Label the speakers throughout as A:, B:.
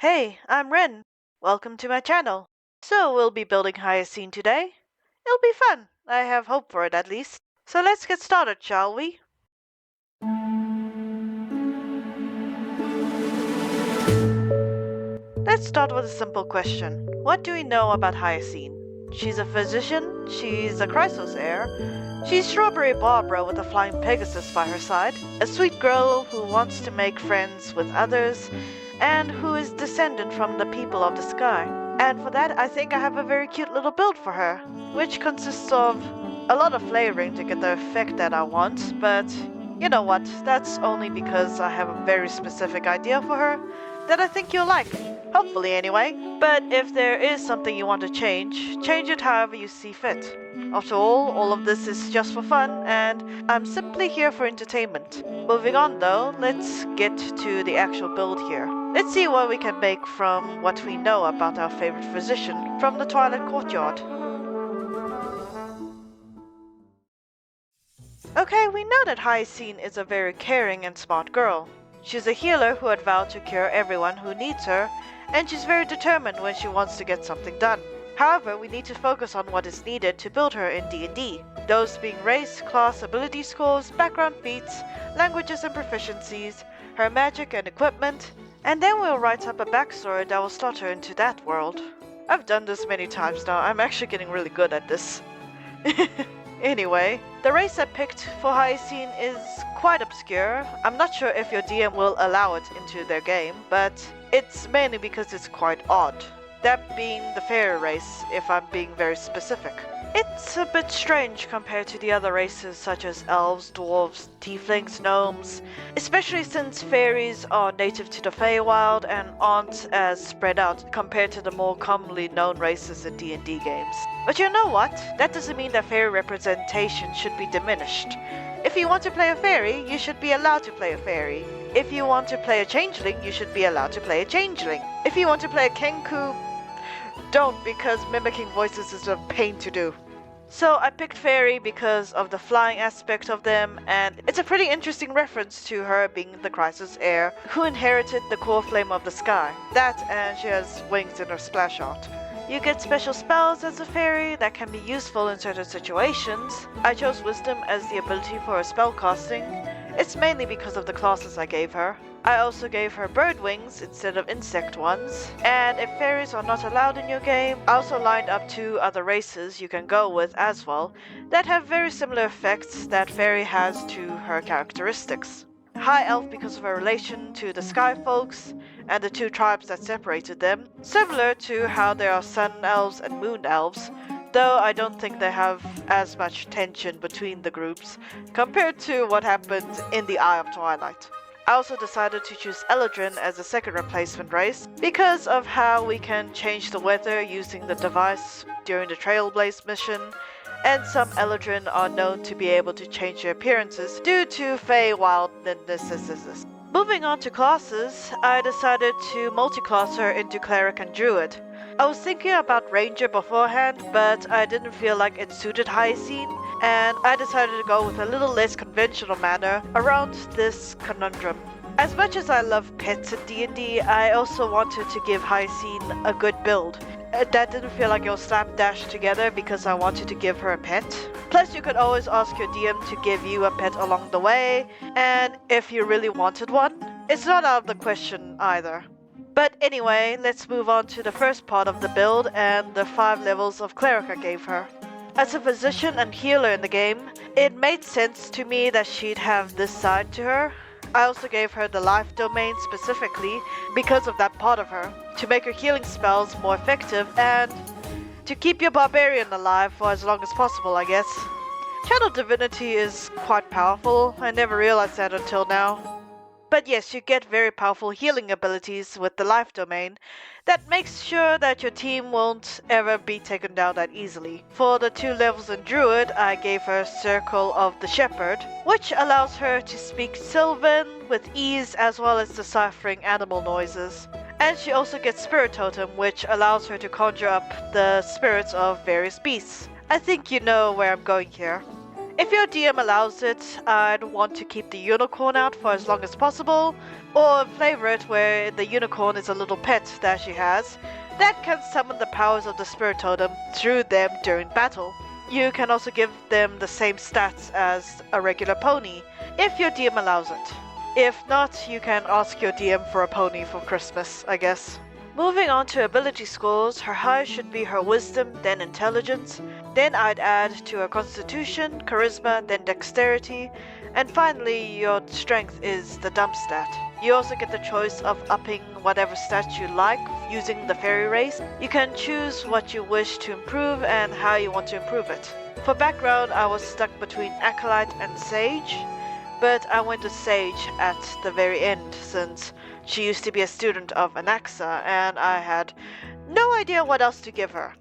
A: Hey, I'm Ren. Welcome to my channel. So we'll be building Hyacine today. It'll be fun. I have hope for it at least. So let's get started, shall we? Let's start with a simple question. What do we know about Hyacine? She's a physician, she's a Chrysos heir, she's Strawberry Barbara with a flying Pegasus by her side, a sweet girl who wants to make friends with others, and who is descended from the people of the sky. And for that, I think I have a very cute little build for her, which consists of a lot of flavoring to get the effect that I want, but you know what, that's only because I have a very specific idea for her that I think you'll like. Hopefully anyway. But if there is something you want to change it however you see fit. After all of this is just for fun, and I'm simply here for entertainment. Moving on though, let's get to the actual build here. Let's see what we can make from what we know about our favorite physician from the Twilight Courtyard. Okay, we know that Hyacine is a very caring and smart girl. She's a healer who had vowed to cure everyone who needs her, and she's very determined when she wants to get something done. However, we need to focus on what is needed to build her in D&D, those being race, class, ability scores, background feats, languages and proficiencies, her magic and equipment, and then we'll write up a backstory that will slot her into that world. I've done this many times now, I'm actually getting really good at this. Anyway, the race I picked for Hyacine is quite obscure. I'm not sure if your DM will allow it into their game, but it's mainly because it's quite odd. That being the fairy race, if I'm being very specific. It's a bit strange compared to the other races such as elves, dwarves, tieflings, gnomes, especially since fairies are native to the Feywild and aren't as spread out compared to the more commonly known races in D&D games. But you know what? That doesn't mean that fairy representation should be diminished. If you want to play a fairy, you should be allowed to play a fairy. If you want to play a changeling, you should be allowed to play a changeling. If you want to play a kenku, don't, because mimicking voices is a pain to do. So I picked fairy because of the flying aspect of them, and it's a pretty interesting reference to her being the Chrysos heir who inherited the core flame of the sky. That, and she has wings in her splash art. You get special spells as a fairy that can be useful in certain situations. I chose wisdom as the ability for her spell casting. It's mainly because of the classes I gave her. I also gave her bird wings instead of insect ones. And if fairies are not allowed in your game, I also lined up 2 other races you can go with as well that have very similar effects that fairy has to her characteristics. High Elf because of her relation to the Sky Folks and the 2 tribes that separated them, similar to how there are Sun Elves and Moon Elves, though I don't think they have as much tension between the groups compared to what happened in the Eye of Twilight. I also decided to choose Eladrin as a second replacement race because of how we can change the weather using the device during the Trailblaze mission, and some Eladrin are known to be able to change their appearances due to Feywildness. Moving on to classes, I decided to multi-class her into Cleric and Druid. I was thinking about Ranger beforehand, but I didn't feel like it suited Hyacine, and I decided to go with a little less conventional manner around this conundrum. As much as I love pets in D&D, I also wanted to give Hyacine a good build. That didn't feel like it was slapdash together because I wanted to give her a pet. Plus, you could always ask your DM to give you a pet along the way, and if you really wanted one, it's not out of the question either. But anyway, let's move on to the first part of the build and the 5 levels of Cleric I gave her. As a physician and healer in the game, it made sense to me that she'd have this side to her. I also gave her the life domain specifically because of that part of her, to make her healing spells more effective and to keep your barbarian alive for as long as possible, I guess. Channel Divinity is quite powerful, I never realized that until now. But yes, you get very powerful healing abilities with the life domain that makes sure that your team won't ever be taken down that easily. For the 2 levels in Druid, I gave her Circle of the Shepherd, which allows her to speak Sylvan with ease as well as deciphering animal noises. And she also gets Spirit Totem, which allows her to conjure up the spirits of various beasts. I think you know where I'm going here. If your DM allows it, I'd want to keep the unicorn out for as long as possible, or flavor it where the unicorn is a little pet that she has that can summon the powers of the spirit totem through them during battle. You can also give them the same stats as a regular pony, if your DM allows it. If not, you can ask your DM for a pony for Christmas, I guess. Moving on to ability scores, her highest should be her wisdom, then intelligence. Then I'd add to her constitution, charisma, then dexterity. And finally, your strength is the dump stat. You also get the choice of upping whatever stat you like using the fairy race. You can choose what you wish to improve and how you want to improve it. For background, I was stuck between Acolyte and Sage, but I went to Sage at the very end since she used to be a student of Anaxa and I had no idea what else to give her.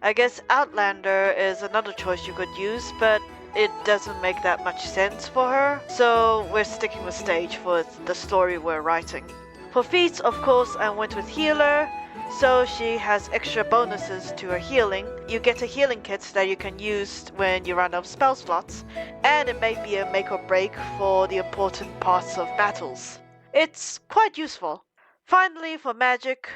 A: I guess Outlander is another choice you could use, but it doesn't make that much sense for her, so we're sticking with Sage for the story we're writing. For feats, of course, I went with Healer, so she has extra bonuses to her healing. You get a healing kit that you can use when you run out of spell slots, and it may be a make or break for the important parts of battles. It's quite useful. Finally, for magic,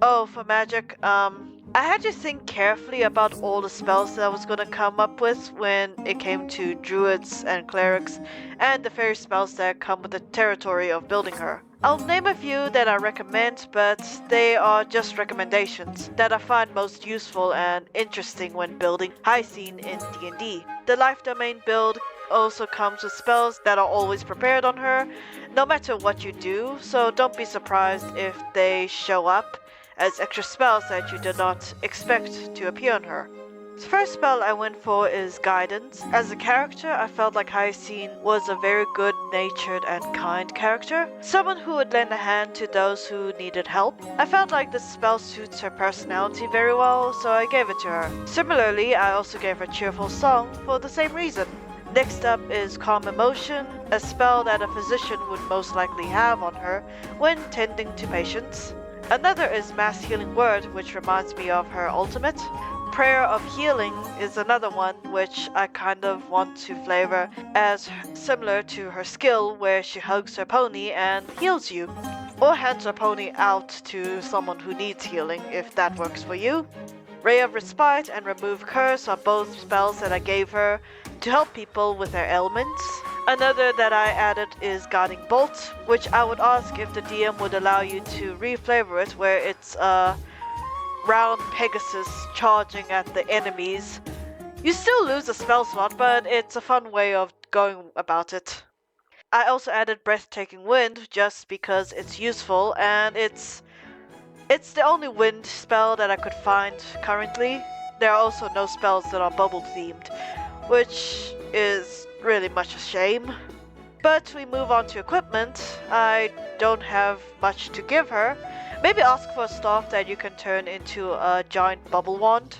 A: I had to think carefully about all the spells that I was going to come up with when it came to druids and clerics, and the fairy spells that come with the territory of building her. I'll name a few that I recommend, but they are just recommendations that I find most useful and interesting when building Hyacine in D&D. The life domain build also comes with spells that are always prepared on her, no matter what you do, so don't be surprised if they show up as extra spells that you did not expect to appear on her. The first spell I went for is Guidance. As a character, I felt like Hyacine was a very good-natured and kind character, someone who would lend a hand to those who needed help. I felt like this spell suits her personality very well, so I gave it to her. Similarly, I also gave her Cheerful Song for the same reason. Next up is Calm Emotion, a spell that a physician would most likely have on her when tending to patients. Another is Mass Healing Word, which reminds me of her ultimate. Prayer of Healing is another one which I kind of want to flavor as similar to her skill where she hugs her pony and heals you. Or hands her pony out to someone who needs healing if that works for you. Ray of Respite and Remove Curse are both spells that I gave her to help people with their ailments. Another that I added is Guiding Bolt, which I would ask if the DM would allow you to reflavor it where it's a round Pegasus charging at the enemies. You still lose a spell slot, but it's a fun way of going about it. I also added Breathtaking Wind just because it's useful and it's the only wind spell that I could find currently. There are also no spells that are bubble themed, which is really much a shame. But we move on to equipment. I don't have much to give her. Maybe ask for a staff that you can turn into a giant bubble wand.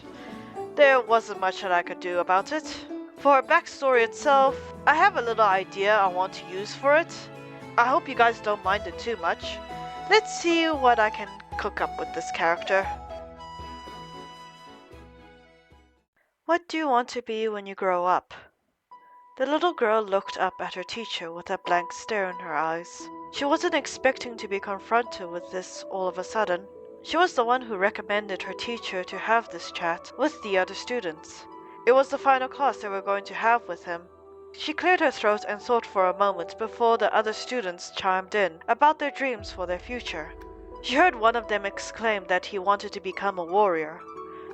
A: There wasn't much that I could do about it. For her backstory itself, I have a little idea I want to use for it. I hope you guys don't mind it too much. Let's see what I can cook up with this character. What do you want to be when you grow up? The little girl looked up at her teacher with a blank stare in her eyes. She wasn't expecting to be confronted with this all of a sudden. She was the one who recommended her teacher to have this chat with the other students. It was the final class they were going to have with him. She cleared her throat and thought for a moment before the other students chimed in about their dreams for their future. She heard one of them exclaim that he wanted to become a warrior,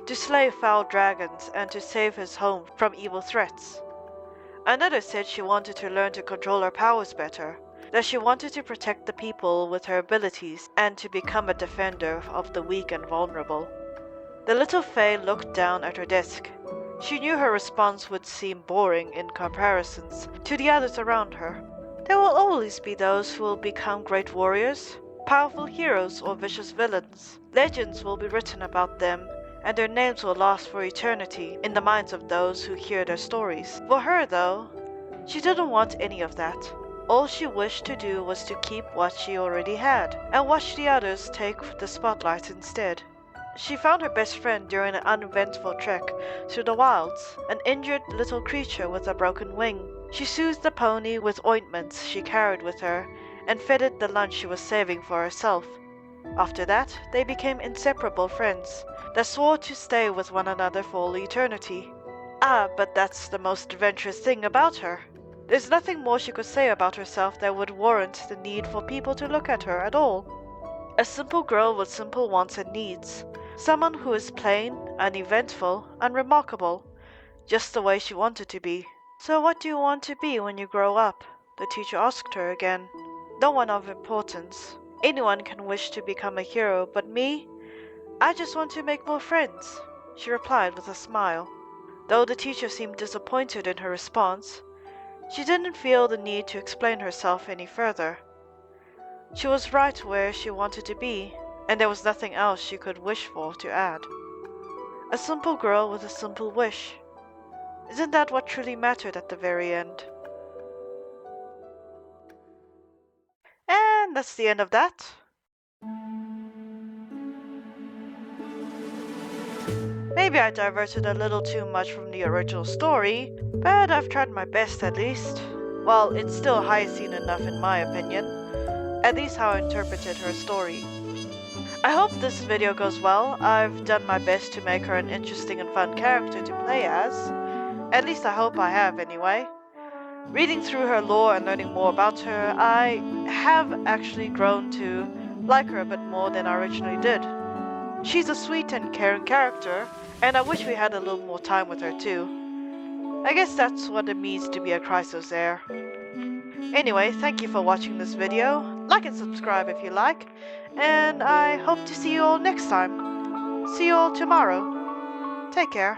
A: to slay foul dragons and to save his home from evil threats. Another said she wanted to learn to control her powers better, that she wanted to protect the people with her abilities and to become a defender of the weak and vulnerable. The little Fae looked down at her desk. She knew her response would seem boring in comparisons to the others around her. There will always be those who will become great warriors, powerful heroes or vicious villains. Legends will be written about them, and their names will last for eternity in the minds of those who hear their stories. For her, though, she didn't want any of that. All she wished to do was to keep what she already had, and watch the others take the spotlight instead. She found her best friend during an uneventful trek through the wilds, an injured little creature with a broken wing. She soothed the pony with ointments she carried with her and fed it the lunch she was saving for herself. After that, they became inseparable friends that swore to stay with one another for all eternity. Ah, but that's the most adventurous thing about her. There's nothing more she could say about herself that would warrant the need for people to look at her at all. A simple girl with simple wants and needs. Someone who is plain, uneventful, unremarkable, just the way she wanted to be. So what do you want to be when you grow up? The teacher asked her again. No one of importance. Anyone can wish to become a hero, but me? I just want to make more friends, she replied with a smile. Though the teacher seemed disappointed in her response, she didn't feel the need to explain herself any further. She was right where she wanted to be, and there was nothing else she could wish for to add. A simple girl with a simple wish. Isn't that what truly mattered at the very end? And that's the end of that. Maybe I diverted a little too much from the original story, but I've tried my best at least. Well, it's still Hyacine enough in my opinion. At least how I interpreted her story. I hope this video goes well. I've done my best to make her an interesting and fun character to play as. At least I hope I have anyway. Reading through her lore and learning more about her, I have actually grown to like her a bit more than I originally did. She's a sweet and caring character, and I wish we had a little more time with her too. I guess that's what it means to be a Chrysosaur. Anyway, thank you for watching this video. Like and subscribe if you like, and I hope to see you all next time. See you all tomorrow. Take care.